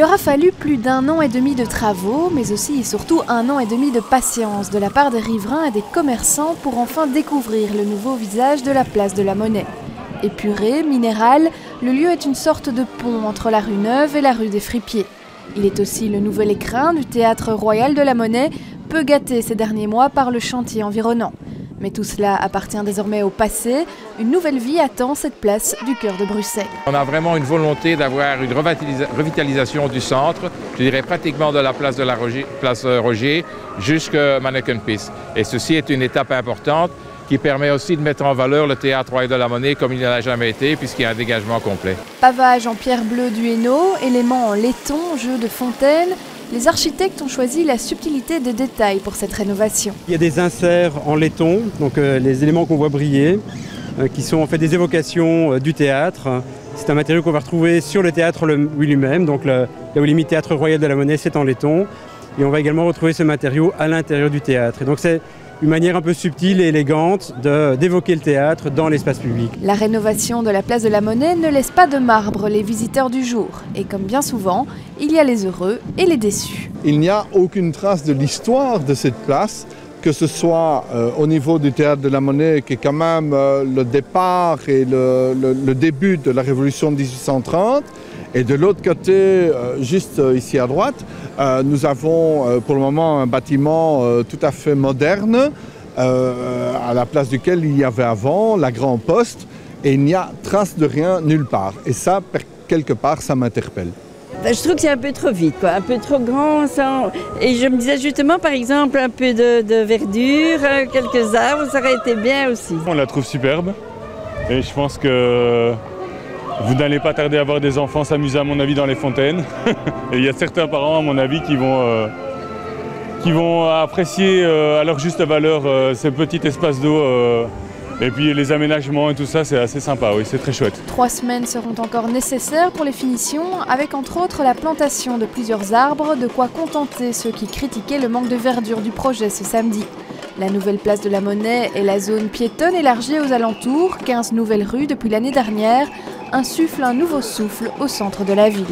Il aura fallu plus d'1 an et demi de travaux, mais aussi et surtout 1 an et demi de patience de la part des riverains et des commerçants pour enfin découvrir le nouveau visage de la place de la Monnaie. Épuré, minéral, le lieu est une sorte de pont entre la rue Neuve et la rue des Fripiers. Il est aussi le nouvel écrin du Théâtre Royal de la Monnaie, peu gâté ces derniers mois par le chantier environnant. Mais tout cela appartient désormais au passé. Une nouvelle vie attend cette place du cœur de Bruxelles. On a vraiment une volonté d'avoir une revitalisation du centre, je dirais pratiquement de la place de la place Roger jusqu'à Manneken-Pis. Et ceci est une étape importante qui permet aussi de mettre en valeur le Théâtre Royal de la Monnaie comme il n'a jamais été, puisqu'il y a un dégagement complet. Pavage en pierre bleue du Hainaut, éléments en laiton, jeu de fontaine. Les architectes ont choisi la subtilité des détails pour cette rénovation. Il y a des inserts en laiton, donc les éléments qu'on voit briller, qui sont en fait des évocations du théâtre. C'est un matériau qu'on va retrouver sur le théâtre lui-même, donc là où il est mis Théâtre Royal de la Monnaie, c'est en laiton. Et on va également retrouver ce matériau à l'intérieur du théâtre. Et donc c'est une manière un peu subtile et élégante d'évoquer le théâtre dans l'espace public. La rénovation de la place de la Monnaie ne laisse pas de marbre les visiteurs du jour. Et comme bien souvent, il y a les heureux et les déçus. Il n'y a aucune trace de l'histoire de cette place, que ce soit au niveau du Théâtre de la Monnaie, qui est quand même le départ et le début de la Révolution de 1830. Et de l'autre côté, juste ici à droite, nous avons pour le moment un bâtiment tout à fait moderne, à la place duquel il y avait avant la Grande Poste, et il n'y a trace de rien nulle part. Et ça, quelque part, ça m'interpelle. Je trouve que c'est un peu trop vite, quoi. Un peu trop grand. Et je me disais justement, par exemple, un peu de verdure, quelques arbres, ça aurait été bien aussi. On la trouve superbe et je pense que vous n'allez pas tarder à voir des enfants s'amuser à mon avis dans les fontaines. Et il y a certains parents à mon avis qui vont apprécier à leur juste valeur ces petits espaces d'eau. Et puis les aménagements et tout ça, c'est assez sympa, oui, c'est très chouette. 3 semaines seront encore nécessaires pour les finitions, avec entre autres la plantation de plusieurs arbres, de quoi contenter ceux qui critiquaient le manque de verdure du projet ce samedi. La nouvelle place de la Monnaie et la zone piétonne élargie aux alentours, 15 nouvelles rues depuis l'année dernière, insufflent un nouveau souffle au centre de la ville.